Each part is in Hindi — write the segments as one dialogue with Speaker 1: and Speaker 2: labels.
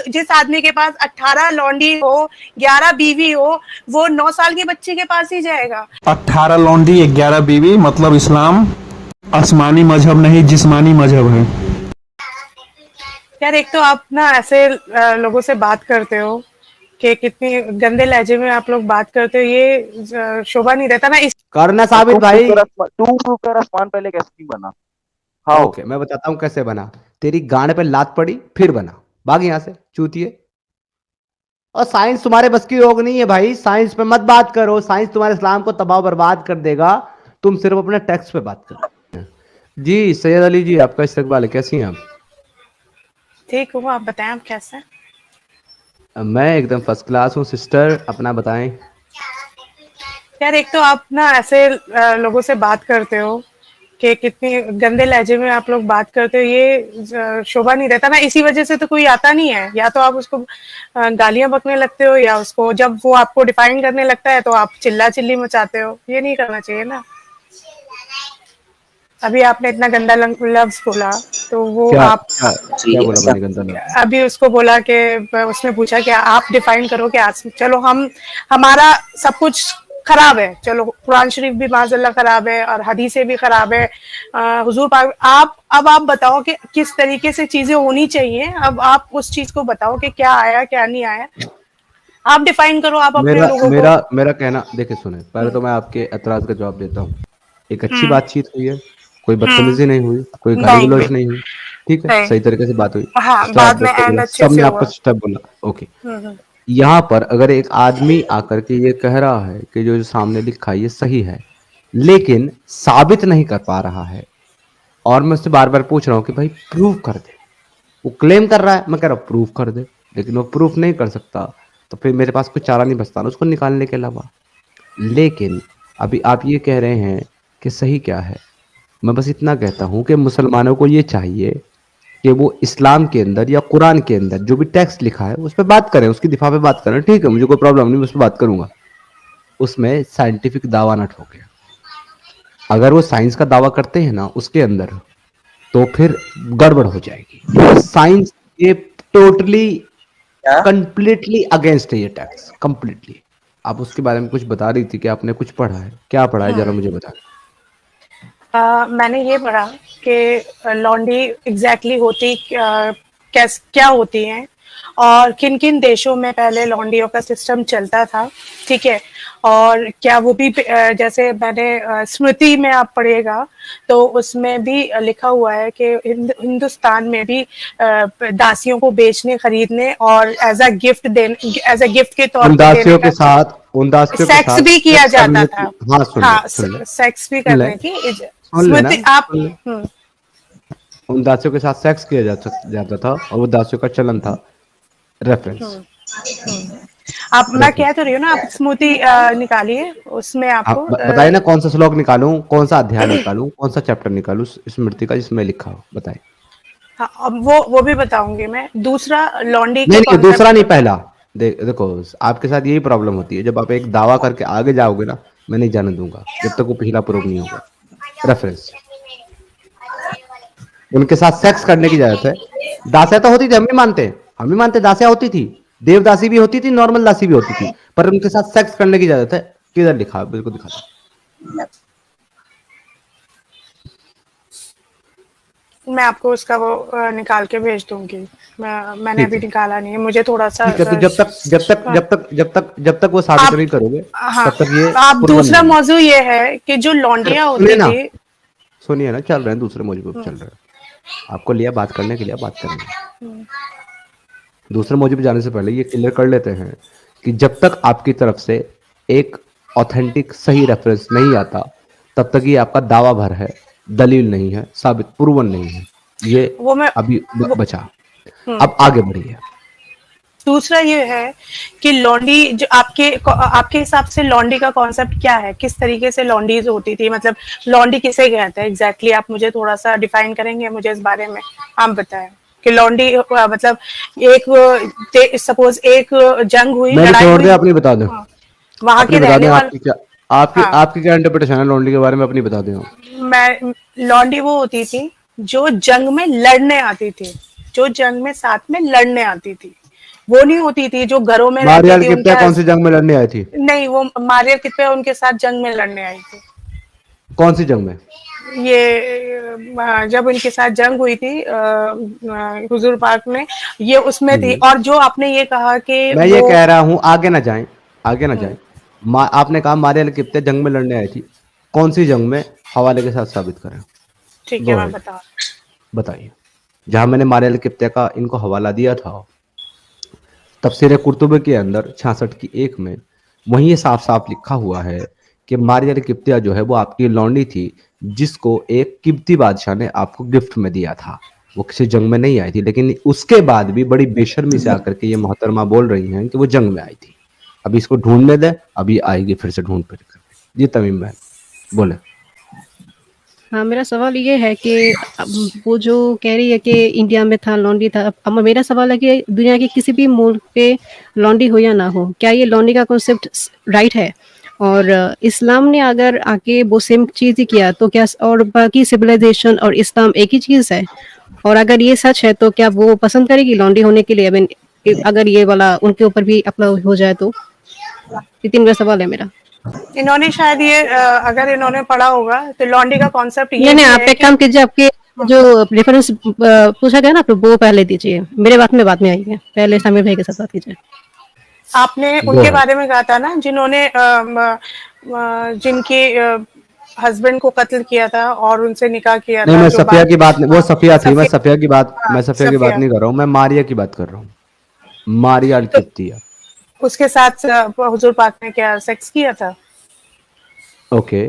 Speaker 1: जिस आदमी के पास 18 लौंडी हो, 11 बीवी हो, वो 9 साल के बच्चे के पास ही जाएगा।
Speaker 2: 18 लौंडी 11 बीवी मतलब इस्लाम आसमानी मजहब नहीं जिस्मानी मजहब है।
Speaker 1: यार एक तो आप ना ऐसे लोगों से बात करते हो कि कितनी गंदे लहजे में आप लोग बात करते हो, ये शोभा नहीं देता ना।
Speaker 3: करना साबित भाई।
Speaker 4: तू कर आसमान पहले कैसे नहीं बना? हाउ?
Speaker 3: ओके मैं बताता हूँ कैसे बना। तेरी गांड पे लात पड़ी फिर बना। भाग यहाँ से चूतिए। और साइंस तुम्हारे बस की योग नहीं है भाई। साइंस पे मत बात करो। साइंस तुम्हारे इस्लाम को तबाह बर्बाद कर देगा। तुम सिर्फ अपने टेक्स्ट पे बात करो। जी सैयद अली जी आपका इस्तकबाल है। कैसी हैं आप?
Speaker 1: ठीक हूँ, आप बताएं आप कैसे हैं?
Speaker 3: मैं एकदम फर्स्ट क्लास हूँ सिस्टर। अपना बताएं।
Speaker 1: यार एक तो आप ना ऐसे लोगों से बात करते हो कि कितनी गंदे लहजे में आप लोग बात करते हो, ये शोभा नहीं देता ना। इसी वजह से तो कोई आता नहीं है। या तो आप उसको गालियां बकने लगते हो, या उसको जब वो आपको डिफाइन करने लगता है तो आप चिल्ला चिल्ली मचाते हो। ये नहीं करना चाहिए ना। अभी आपने इतना गंदा लफ्ज बोला, तो वो
Speaker 3: क्या
Speaker 1: आप
Speaker 3: क्या बोला मैंने गंदा लफ्ज?
Speaker 1: अभी उसको बोला कि उसने पूछा कि आप डिफाइन करो कि आज चलो हम हमारा सब कुछ खराब है, चलो कुरान शरीफ भी माज़अल्लाह खराब है और हदीसें भी खराब है, हुजूर पाक अब आप बताओ कि किस तरीके से चीजें होनी चाहिए। अब आप उस चीज को बताओ कि क्या आया क्या नहीं आया, आप डिफाइन करो। आप अपने लोगों
Speaker 3: मेरा
Speaker 1: को
Speaker 3: मेरा कहना देखिए सुने। पहले तो मैं आपके एतराज का जवाब देता हूँ। एक अच्छी बातचीत हुई है। कोई बदतमीजी नहीं हुई। कोई गाली
Speaker 1: नहीं
Speaker 3: गलौज नहीं हुई। ठीक है
Speaker 1: नहीं,
Speaker 3: सही तरीके से बात हुई।
Speaker 1: हाँ
Speaker 3: स्टेप
Speaker 1: बाद में
Speaker 3: बाय स्टेप
Speaker 1: एंड
Speaker 3: बोला।
Speaker 1: अच्छे से
Speaker 3: सबने
Speaker 1: हुआ।
Speaker 3: आपको स्टेप बोला। ओके यहाँ पर अगर एक आदमी आकर के ये कह रहा है कि जो सामने लिखा है ये सही है लेकिन साबित नहीं कर पा रहा है और मैं उससे बार बार पूछ रहा हूँ कि भाई प्रूव कर दे। वो क्लेम कर रहा है, मैं कह रहा हूँ प्रूफ कर दे, लेकिन वो प्रूफ नहीं कर सकता। तो फिर मेरे पास कोई चारा नहीं बचता ना उसको निकालने के अलावा। लेकिन अभी आप ये कह रहे हैं कि सही क्या है। मैं बस इतना कहता हूं कि मुसलमानों को ये चाहिए कि वो इस्लाम के अंदर या कुरान के अंदर जो भी टेक्स्ट लिखा है उस पर बात करें, उसकी दिफा पे बात करें। ठीक है मुझे कोई प्रॉब्लम नहीं, मैं उस पर बात करूंगा। उसमें साइंटिफिक दावा न ठोके। अगर वो साइंस का दावा करते हैं ना उसके अंदर, तो फिर गड़बड़ हो जाएगी। साइंस ये टोटली कंप्लीटली अगेंस्ट है ये टैक्स कंप्लीटली। आप उसके बारे में कुछ बता रही थी कि आपने कुछ पढ़ा है। क्या पढ़ा है जरा मुझे बता।
Speaker 1: मैंने ये पढ़ा कि लॉन्ड्री एग्जैक्टली होती क्या होती हैं और किन किन देशों में पहले लॉन्ड्रियों का सिस्टम चलता था। ठीक है, और क्या वो भी जैसे मैंने स्मृति में आप पढ़ेगा तो उसमें भी लिखा हुआ है कि हिंदुस्तान में भी दासियों को बेचने खरीदने और एज अ गिफ्ट देने, एज अ गिफ्ट के तौर
Speaker 3: उन
Speaker 1: पे देने
Speaker 3: दासियों
Speaker 1: का
Speaker 3: के साथ उन दासियों के
Speaker 1: सेक्स
Speaker 3: साथ
Speaker 1: भी किया
Speaker 3: सेक्स
Speaker 1: जाता
Speaker 3: करने
Speaker 1: था।
Speaker 3: की। हाँ सुन ले
Speaker 1: सेक्स भी
Speaker 3: सुन ले
Speaker 1: करने की
Speaker 3: सुन ले ना
Speaker 1: स्मृति आप
Speaker 3: सुन ले। उन दासियों के साथ सेक्स किया जाता था और वो दासियों का चलन था। रेफरेंस
Speaker 1: आप मैं कह तो रही हूँ ना, आप स्मृति निकालिए, उसमें आपको
Speaker 3: बताइए ना कौन सा श्लोक निकालूं, कौन सा अध्याय निकालूं, कौन सा चैप्टर निकालूं स्मृति का जिसमें लिखा हो बताइए।
Speaker 1: हाँ, अब वो भी बताऊंगी मैं। दूसरा लॉन्डी
Speaker 3: नहीं
Speaker 1: के
Speaker 3: नहीं दूसरा नहीं
Speaker 1: कॉन्सेप्ट।
Speaker 3: पहला। देखो आपके साथ यही प्रॉब्लम होती है जब आप एक दावा करके आगे जाओगे ना, मैं नहीं जाने दूंगा जब तक वो पिछला प्रूव नहीं होगा। रेफरेंस उनके साथ सेक्स करने की इजाजत है। दासियां तो होती थी, हम भी मानते दासियां होती थी। देवदासी भी होती थी, नॉर्मल दासी भी होती थी, पर उनके साथ सेक्स करने की इजाजत है। किधर लिखा है बिल्कुल दिखा दो।
Speaker 1: मैं आपको उसका वो निकाल के भेज दूंगी। मैंने
Speaker 3: ठीक
Speaker 1: अभी
Speaker 3: है
Speaker 1: निकाला नहीं है, मुझे थोड़ा सा
Speaker 3: ठीक है। तो जब तक वो साबित
Speaker 1: आप
Speaker 3: नहीं करोगे
Speaker 1: हाँ,
Speaker 3: तब तक ये
Speaker 1: आप
Speaker 3: पुरवन
Speaker 1: दूसरा
Speaker 3: नहीं है।
Speaker 1: मौजू ये है कि जो लॉन्ड्रियां
Speaker 3: सुनिए
Speaker 1: होती
Speaker 3: ना
Speaker 1: थी।
Speaker 3: सुनिए ना, चल रहे हैं दूसरे मौजू पे चल रहे हैं। आपको लिया बात करने के लिए, बात करेंगे। दूसरे मौजू पे जाने से पहले ये क्लियर कर लेते हैं कि जब तक आपकी तरफ से एक ऑथेंटिक सही रेफरेंस नहीं आता तब तक ये आपका दावा भर है, दलील नहीं है, साबित पुरवन नहीं है। ये
Speaker 1: वो मैं
Speaker 3: अभी
Speaker 1: वो,
Speaker 3: बचा। अब आगे बढ़िए।
Speaker 1: दूसरा ये है कि लॉन्डी जो आपके हिसाब से लॉन्डी का कॉन्सेप्ट क्या है, किस तरीके से लॉन्डीज होती थी, मतलब लॉन्डी किसे कहते हैं एग्जैक्टली आप मुझे थोड़ा सा डिफाइन करेंगे मुझे इस बारे में। आप बताएं कि लॉन्डी मतलब एक सपोज एक जंग हुई,
Speaker 3: मैंने
Speaker 1: लड़ाई
Speaker 3: छोड़
Speaker 1: हुई।
Speaker 3: दिया, अपनी बता दो।
Speaker 1: हाँ, वहां
Speaker 3: अपनी
Speaker 1: के
Speaker 3: बता दें
Speaker 1: रहने वाले।
Speaker 3: आपकी क्या
Speaker 1: हाँ,
Speaker 3: आपकी क्या इंटरप्रिटेशन है लॉन्ड्री के बारे में, अपनी बता दें।
Speaker 1: मैं लॉन्डी वो होती थी जो जंग में लड़ने आती थी। जो जंग में साथ में लड़ने आती थी, वो नहीं होती थी जो घरों में
Speaker 3: मारिया
Speaker 1: रहती थी।
Speaker 3: किप्तिया कौन सी जंग में लड़ने आई थी?
Speaker 1: नहीं, वो मारिया किप्तिया उनके साथ जंग में लड़ने आई थी।
Speaker 3: कौन सी जंग में?
Speaker 1: ये जब उनके साथ जंग हुई थी हुजूर पाक में, ये उसमें थी। और जो आपने ये कहा कि
Speaker 3: मैं ये कह रहा हूँ, आगे ना जाएं, आगे ना जाएं। आपने कहा मारिया किप्तिया जंग में लड़ने आई थी, कौन सी जंग में? हवाले के साथ साबित करें।
Speaker 1: ठीक है, मैं बता,
Speaker 3: बताइए। जहां मैंने मारिया किप्तिया का इनको हवाला दिया था, तफसीर कुर्तुबी के अंदर 66 की 1 में वहीं ये साफ साफ लिखा हुआ है कि मारिया किप्तिया जो है वो आपकी लौंडी थी, जिसको एक किब्ती बादशाह ने आपको गिफ्ट में दिया था। वो किसी जंग में नहीं आई थी, लेकिन उसके बाद भी बड़ी बेशर्मी से आकर के ये मोहतरमा बोल रही हैं कि वो जंग में आई थी। अभी इसको ढूंढने दे, अभी आएगी फिर से ढूंढ फिर कर। जी तमीम बहन बोले।
Speaker 5: हाँ, मेरा सवाल ये है कि वो जो कह रही है कि इंडिया में था, लॉन्डी था, अब मेरा सवाल है कि दुनिया के किसी भी मुल्क पे लॉन्डी हो या ना हो, क्या ये लॉन्डी का कॉन्सेप्ट राइट है? और इस्लाम ने अगर आके वो सेम चीज़ ही किया तो क्या, और बाकी सिविलाइजेशन और इस्लाम एक ही चीज़ है? और अगर ये सच है तो क्या वो पसंद करेगी लॉन्डी होने के लिए? अगर ये वाला उनके ऊपर भी अप्लाई हो जाए तो? ये 3 सवाल है मेरा।
Speaker 1: इन्होंने शायद ये अगर इन्होंने पढ़ा होगा तो लॉन्डी का कॉन्सेप्ट ये
Speaker 5: नहीं, आप एक काम कीजिए, आपके जो रेफरेंस पूछा गया ना, तो वो पहले दीजिए, मेरे बाद में आइए, पहले समीर भाई के साथ बात कीजिए।
Speaker 1: आपने उनके बारे में कहा था ना, जिन्होंने जिनके हस्बैंड को कत्ल किया था और उनसे निकाह किया
Speaker 3: नहीं,
Speaker 1: था।
Speaker 3: मैं सफिया की बात, वो सफिया थी, मैं सफिया की बात नहीं कर रहा हूँ, मैं मारिया की बात कर रहा हूँ, मारिया अल किप्तिया।
Speaker 1: उसके साथ हुजूर पाक ने क्या सेक्स किया था?
Speaker 3: ओके,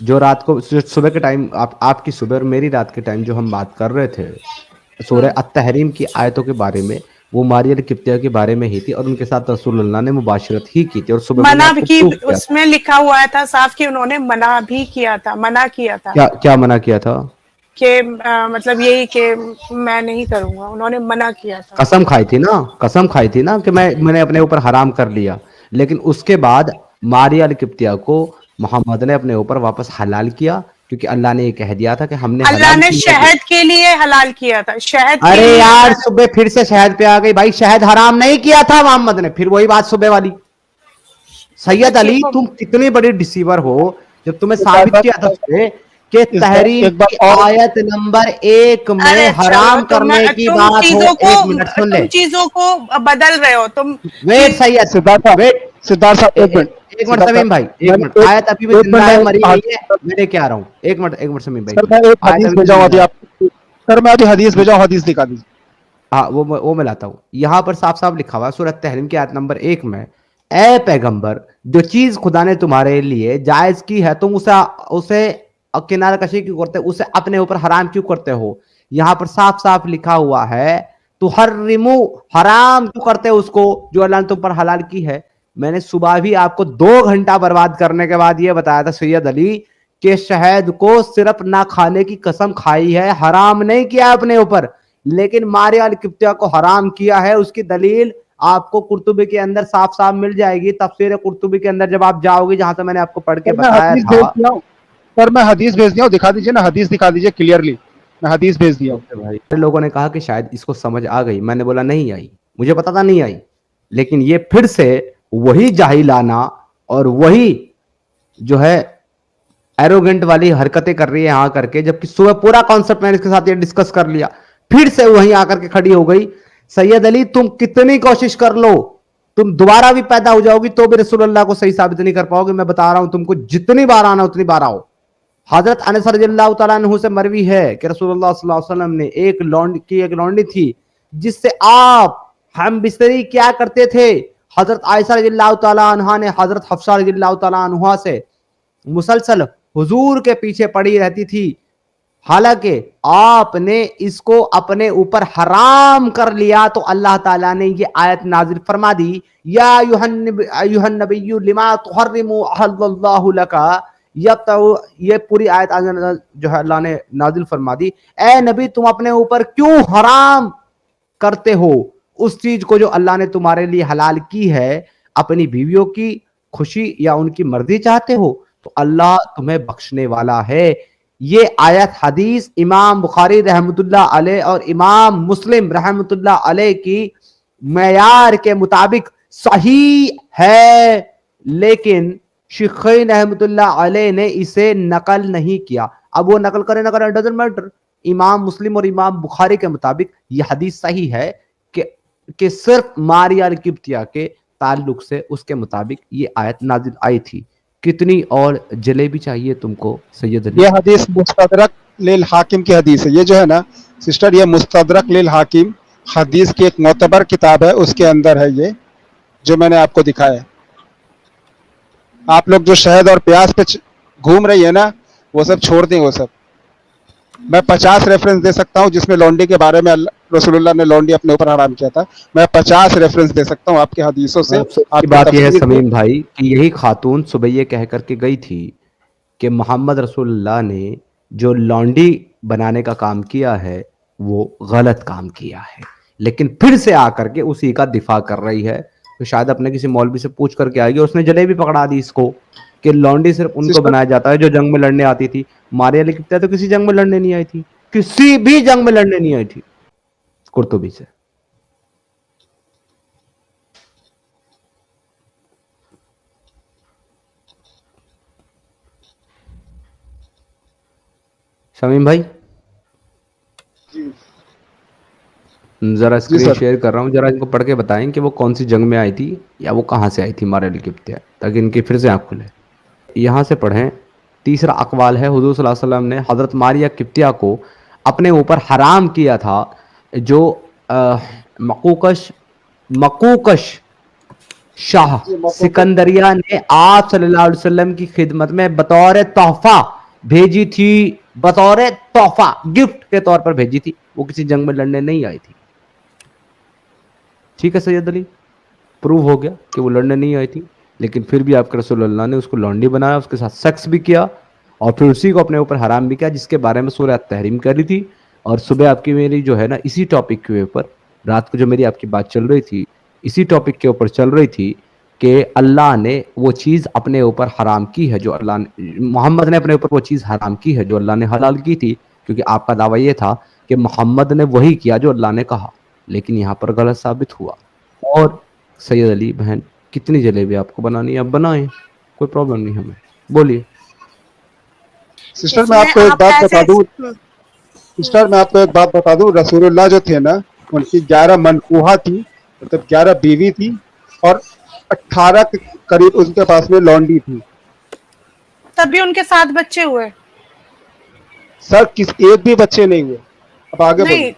Speaker 3: जो रात को सुबह के टाइम, आपकी सुबह और मेरी रात के टाइम जो हम बात कर रहे थे सूरह अत-तहरीम की आयतों के बारे में, वो मारिया किप्तिया के बारे में ही थी और उनके साथ रसूलुल्लाह ने मुबाशरत ही की थी। और सुबह
Speaker 1: मना भी की, उसमें लिखा हुआ था साफ कि उन्होंने मना भी किया था, मना किया था।
Speaker 3: क्या मना किया था?
Speaker 1: कि मतलब यही कि मैं नहीं करूंगा, उन्होंने मना किया था।
Speaker 3: कसम खाई थी ना कि मैंने अपने ऊपर हराम कर लिया। लेकिन उसके बाद मारिया अल किप्तिया को मोहम्मद ने अपने ऊपर वापस हलाल किया, क्योंकि अल्लाह ने ये कह दिया था कि हमने
Speaker 1: अल्लाह ने शहद के लिए हलाल किया था, शहद।
Speaker 3: अरे यार, सुबह फिर से शहद पे आ गई भाई। शहद हराम नहीं किया था मोहम्मद ने, फिर वही बात सुबह वाली। सैयद अली, तुम कितनी बड़ी डिसीवर हो जब तुम्हें साबित किया था कि तहरीम की आयत नंबर 1 में हराम करने की बात हो। 1 मिनट सुन ले,
Speaker 1: तुम चीजों को बदल रहे हो तुम।
Speaker 3: वेट सैयद,
Speaker 6: सिद्धार्थ साहब, एक मिनट
Speaker 3: समीम भाई, 1 मिनट। आयत अभी भी जिंदा है, मरी नहीं है, मैं लेके आ रहा हूँ। 1 मिनट समीम भाई,
Speaker 6: सर मैं एक हदीस भेजा हूं अभी आपको, सर मैं अभी हदीस भेजा हूं, हदीस दिखा दीजिए।
Speaker 3: हाँ, वो मैं लाता हूँ। यहाँ पर साफ साफ लिखा हुआ सूरह तहरीम की आयत नंबर 1 में, ए पैगंबर, जो चीज खुदा ने तुम्हारे लिए जायज की है तुम उसे किनारा कशी क्यों करते हो? उसे अपने ऊपर हराम क्यों करते हो? यहाँ पर साफ साफ लिखा हुआ है, तो हर्रिमू, हराम क्यों करते हो उसको जो अल्लाह ने तुम पर हलाल की है। मैंने सुबह भी आपको 2 घंटा बर्बाद करने के बाद यह बताया था सैयद अली कि शहद को सिर्फ ना खाने की कसम खाई है, हराम नहीं किया अपने ऊपर। लेकिन मारिया अल किप्तिया को हराम किया है, उसकी दलील आपको कुर्तुबी के अंदर साफ साफ मिल जाएगी। तफसीर कुर्तुबी के अंदर जब आप जाओगे, जहां से मैंने आपको पढ़ के बताया था।
Speaker 6: सर मैं हदीस भेज दिया हूं, दिखा दीजिए ना, हदीस दिखा दीजिए क्लियरली, मैं हदीस भेज दिया हूं।
Speaker 3: भाई, लोगों ने कहा कि शायद इसको समझ आ गई, मैंने बोला नहीं आई, मुझे पता था नहीं आई। लेकिन ये फिर से वही जाहिलाना और वही जो है एरोगेंट वाली हरकतें कर रही है यहाँ करके, जबकि सुबह पूरा कॉन्सेप्ट मैंने इसके साथ ये डिस्कस कर लिया, फिर से वहीं आकर के खड़ी हो गई। सैयद अली, तुम कितनी कोशिश कर लो, तुम दोबारा भी पैदा हो जाओगी तो भी रसूलुल्लाह को सही साबित नहीं कर पाओगे। मैं बता रहा हूं तुमको, जितनी बार आना उतनी बार आओ। हजरत अनस रज़ियल्लाहु तआला अन्हु से मरवी है कि रसूलुल्लाह सल्लल्लाहु अलैहि वसल्लम ने एक लौंडी थी जिससे आप हम बिस्तरी क्या करते थे। हजरत आयशा रज़ियल्लाहु तआला अन्हा ने हजरत हफ्सा रज़ियल्लाहु तआला अन्हा से मुसलसल हुजूर के पीछे पड़ी रहती थी, हालांकि आपने इसको अपने ऊपर हराम कर लिया तो अल्लाह ताला ने ये आयत नाजिल फरमा दी, या अय्युहन नबिय्यु लिमा तुहर्रिमु अहल्लल्लाहु लका। ये पूरी आयत जो है अल्लाह ने नाजिल फरमा दी, ए नबी तुम अपने ऊपर क्यों हराम करते हो उस चीज को जो अल्लाह ने तुम्हारे लिए हलाल की है। अपनी बीवियों की खुशी या उनकी मर्जी चाहते हो तो अल्लाह तुम्हें बख्शने वाला है। ये आयत हदीस इमाम बुखारी रहमतुल्लाह अलैह और इमाम मुस्लिम रहमतुल्लाह अलैह की मेयार के मुताबिक सही है, लेकिन शेखैन रहमतुल्लाह अलैह ने इसे नकल नहीं किया। अब वो नकल करे ना करे डजंट मैटर, इमाम मुस्लिम और इमाम बुखारी के मुताबिक ये हदीस सही है कि सिर्फ मारिया किब्तिया के ताल्लुक से उसके मुताबिक ये आयत नाजिल आई थी। कितनी और जलेबी चाहिए तुमको सैयद अली?
Speaker 6: ये हदीस मुस्तदरक लिल हाकिम की हदीस है। ये जो है ना सिस्टर, ये मुस्तदरक लिल हाकिम हदीस की एक मोतबर किताब है, उसके अंदर है ये जो मैंने आपको दिखाया है। आप लोग जो शहद और प्याज पे घूम रही है ना, वो सब छोड़ दें। वो सब मैं 50 रेफरेंस दे सकता हूँ जिसमें लौंडी के बारे में रसूलुल्लाह ने लौंडी अपने ऊपर हराम किया था। मैं 50 रेफरेंस दे सकता हूँ आपके हदीसों से।
Speaker 3: आपकी बात यह है समीम भाई कि यही खातून सुबह ये कह करके गई थी कि मोहम्मद रसूलुल्लाह ने जो लौंडी बनाने का काम किया है वो गलत काम किया है, लेकिन फिर से आकर के उसी का दिफा कर रही है। तो शायद अपने किसी मौलवी से पूछ करके आएगी, उसने जलेबी पकड़ा दी इसको कि लौंडी सिर्फ उनको बनाया जाता है जो जंग में लड़ने आती थी। मारिया लिखता है तो किसी जंग में लड़ने नहीं आई थी, किसी भी जंग में लड़ने नहीं आई थी कुर्तुबी से। शमीम भाई जरा स्क्रीन शेयर कर रहा हूँ, जरा इनको पढ़ के बताएं कि वो कौन सी जंग में आई थी या वो कहाँ से आई थी मारिया किब्तिया, ताकि इनकी फिर से आँख खुले। यहाँ से पढ़ें। तीसरा अकवाल है, हुजूर सल्लल्लाहु अलैहि वसल्लम ने हजरत मारिया किब्तिया को अपने ऊपर हराम किया था, जो मकूकश शाह सिकंदरिया ने आप सल्लल्लाहु अलैहि वसल्लम की खिदमत में बतौर तोहफा भेजी थी, बतौर तोहफा गिफ्ट के तौर पर भेजी थी। वो किसी जंग में लड़ने नहीं आई थी। ठीक है सैयद अली, प्रूव हो गया कि वो लड़ने नहीं आई थी, लेकिन फिर भी आपके रसूलुल्लाह ने उसको लौंडी बनाया, उसके साथ सेक्स भी किया और फिर उसी को अपने ऊपर हराम भी किया, जिसके बारे में सूरह तहरीम कर रही थी। और सुबह आपकी मेरी जो है ना इसी टॉपिक के ऊपर, रात को जो मेरी आपकी बात चल रही थी इसी टॉपिक के ऊपर चल रही थी कि अल्लाह ने वो चीज़ अपने ऊपर हराम की है जो अल्लाह ने, मोहम्मद ने अपने ऊपर वो चीज़ हराम की है जो अल्लाह ने हलाल की थी, क्योंकि आपका दावा ये था कि मोहम्मद ने वही किया जो अल्लाह ने कहा, लेकिन यहाँ पर गलत साबित हुआ। और सैयद अली बहन, कितनी जलेबी आपको बनानी है आप बनाएं, कोई प्रॉब्लम नहीं हमें, बोलिए।
Speaker 6: सिस्टर मैं आपको एक बात बता दूं, सिस्टर मैं आपको एक बात बता दूं, रसूलुल्लाह जो थे ना उनकी 11 मनकूहा थी, मतलब 11 बीवी थी और 18 के करीब उनके पास में लौंडी थी।
Speaker 1: तब भी उनके 7 बच्चे हुए?
Speaker 6: सर किस एक भी बच्चे नहीं हुए। अब आगे
Speaker 1: नहीं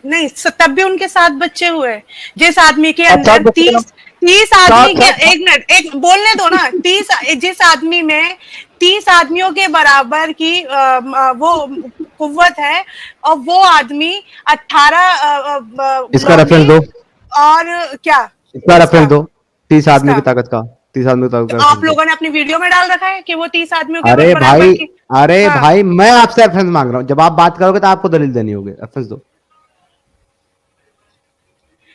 Speaker 1: नहीं, तब भी उनके 7 बच्चे हुए। जिस आदमी के अंदर 30 आदमी के, एक मिनट, एक बोलने दो ना, 30 जिस आदमी में 30 आदमियों के बराबर की वो कुव्वत है और वो आदमी 18
Speaker 3: इसका रेफरेंस दो।
Speaker 1: और क्या
Speaker 3: इसका रेफरेंस दो 30 आदमी की ताकत का, 30 आदमी की ताकत।
Speaker 1: आप लोगों ने अपनी वीडियो में डाल रखा है कि वो 30 आदमियों के
Speaker 3: अरे भाई, अरे
Speaker 1: हाँ।
Speaker 3: भाई मैं आपसे रेफरेंस मांग रहा हूँ, जब आप बात करोगे तो आपको दलील देनी होगी। रेफरेंस दो।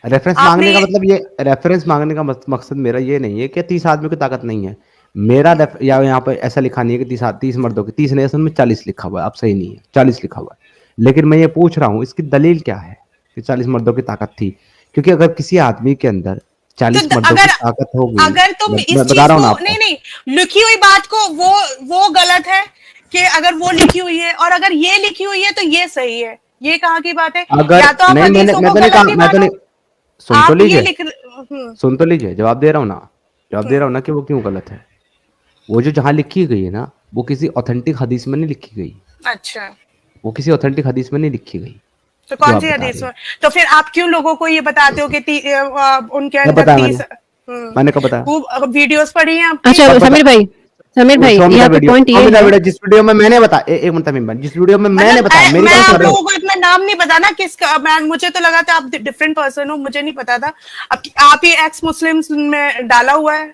Speaker 3: रेफरेंस मांगने का मतलब, ये रेफरेंस मांगने का मकसद मेरा ये नहीं है कि 30 आदमियों की ताकत नहीं है। मेरा या यहाँ पर ऐसा लिखा नहीं है कि 30 मर्दों की, 30 नहीं, असल में 40 लिखा हुआ है। अब सही नहीं है, 40 लिखा हुआ है, लेकिन मैं ये पूछ रहा हूँ इसकी दलील क्या है कि 40 मर्दों की ताकत थी? क्योंकि अगर किसी आदमी के अंदर 40 मर्दों की ताकत होगी,
Speaker 1: अगर तुम इस चीज को नहीं लिखी हुई बात को वो गलत है कि अगर वो लिखी हुई है और अगर ये लिखी हुई है तो ये सही है, ये कहाँ की बात है?
Speaker 3: अगर
Speaker 1: या तो आप
Speaker 3: नहीं, मैं तो नहीं कहा, मैं तो नहीं, सुन तो लीजिए, सुन तो लीजिए, जवाब दे रहा हूँ ना, जवाब दे रहा हूँ ना कि वो क्यों गलत है। वो जो जहाँ लिखी गई है ना, वो किसी ऑथेंटिक हदीस में नहीं लिखी गई।
Speaker 1: अच्छा,
Speaker 3: वो किसी ऑथेंटिक हदीस में नहीं लिखी गई।
Speaker 1: तो कौन सी हदीस में? तो फिर आप क्यों लोगों को ये बताते हो कि उनके अंदर 30?
Speaker 3: मैंने कब बताया?
Speaker 1: वीडियोस पढ़ी हैं आप?
Speaker 5: अच्छा समीर भाई यहाँ पे पॉइंट ये है,
Speaker 3: जिस वीडियो में मैंने बताया, एक मिनट तमीम भाई, जिस वीडियो में मैंने बताया,
Speaker 1: मैं आप लोगों को इतना नाम नहीं पता ना किसका, मुझे तो लगा था आप डिफरेंट पर्सन हो, मुझे नहीं पता था। आप ही एक्स मुस्लिम में डाला हुआ है।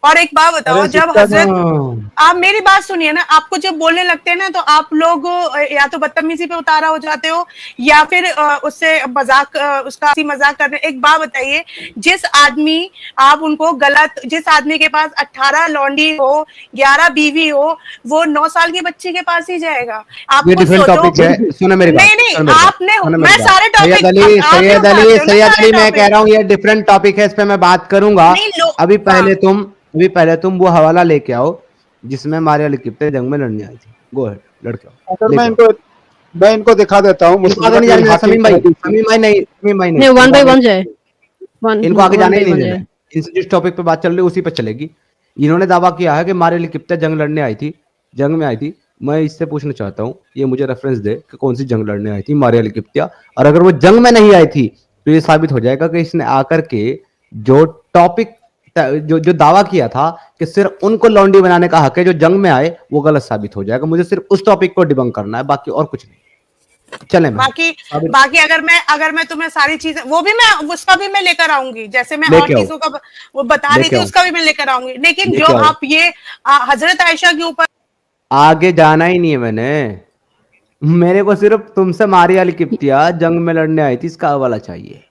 Speaker 1: और एक बात बताओ,
Speaker 3: अरे
Speaker 1: जब
Speaker 3: सिस्टर,
Speaker 1: हजरत, आप मेरी बात सुनिए ना, आपको जब बोलने लगते हैं ना तो आप लोग या तो बदतमीजी पे उतारा हो जाते हो या फिर उससे मजाक, उसका हंसी मजाक करने। एक बात बताइए, जिस आदमी आप उनको गलत, जिस आदमी के पास 18 लौंडी हो, 11 बीवी हो, वो 9 साल की बच्ची के पास ही जाएगा। आप
Speaker 3: ये
Speaker 1: खुद
Speaker 3: डिफरेंट
Speaker 1: सोचो।
Speaker 3: टॉपिक है, सुनो मेरी बात,
Speaker 1: नहीं नहीं,
Speaker 3: सुनो मेरी बात,
Speaker 1: आपने,
Speaker 3: सुनो
Speaker 1: मैं
Speaker 3: मेरी बात।
Speaker 1: सारे टॉपिक,
Speaker 3: सैयद अली,
Speaker 1: आप ही
Speaker 3: सैयद अली,
Speaker 1: उठाते हो ना
Speaker 3: सैयद
Speaker 1: सारे
Speaker 3: अली, मैं कह
Speaker 1: टॉपिक।
Speaker 3: रहा हूँ ये डिफरेंट टॉपिक है, इस पे मैं बात करूंगा।
Speaker 1: नहीं लो,
Speaker 3: अभी
Speaker 1: हाँ।
Speaker 3: पहले तुम वो हवाला लेके आओ जिसमें मारिया लिपिते जंग में लड़ने आई थी। गो अहेड, लड़के आओ,
Speaker 6: अगर
Speaker 3: लेके आओ।
Speaker 6: मैं इनको दिखा देता हूँ
Speaker 3: इनको आगे
Speaker 6: मुस्तदरक
Speaker 3: नहीं जाने
Speaker 6: लिल
Speaker 3: देना,
Speaker 6: हाकिम
Speaker 3: समीम
Speaker 6: की
Speaker 3: भाई,
Speaker 6: हदीस से।
Speaker 3: समीम भाई नहीं, समीम भाई नहीं,
Speaker 5: नहीं, वन
Speaker 3: इनको
Speaker 5: बाय
Speaker 3: आगे,
Speaker 5: वन जाए,
Speaker 3: इनको आगे
Speaker 5: वन
Speaker 3: जाने ही
Speaker 5: बाय
Speaker 3: नहीं
Speaker 5: वन
Speaker 3: देना
Speaker 5: जाए।
Speaker 3: है। इनसे जिस टॉपिक पे बात चल रही है उसी पे चलेगी। इन्होंने दावा किया है कि मारिया लिपिते जंग लड़ने आई थी, जंग में आई थी। मैं इससे पूछना चाहता हूँ, ये मुझे रेफरेंस दे कि कौन सी जंग लड़ने आई थी मारिया लिपित्या, और अगर वो जंग में नहीं आई थी तो ये साबित हो जाएगा कि इसने आकर के जो टॉपिक, जो दावा किया था कि सिर्फ उनको लौंडी बनाने का हक है जो जंग में आए, वो गलत साबित हो जाएगा। मुझे सिर्फ उस टॉपिक को डिबंक करना है, बाकी और कुछ नहीं। चले मैं
Speaker 1: बाकी
Speaker 3: साबित
Speaker 1: बाकी अगर मैं तुम्हें सारी चीजें, वो भी मैं, उसका भी मैं लेकर आऊंगी, जैसे मैं और
Speaker 3: लेके आओ,
Speaker 1: चीजों का वो बता रही
Speaker 3: लेके
Speaker 1: थी,
Speaker 3: आओ,
Speaker 1: उसका भी मैं लेकर आऊंगी। लेकिन जो
Speaker 3: लेके आओ।
Speaker 1: आप ये हजरत आयशा के ऊपर,
Speaker 3: आगे जाना ही नहीं है मैंने, मेरे को सिर्फ तुमसे मारिया लिपित्या जंग में लड़ने आई थी इसका हवाला चाहिए।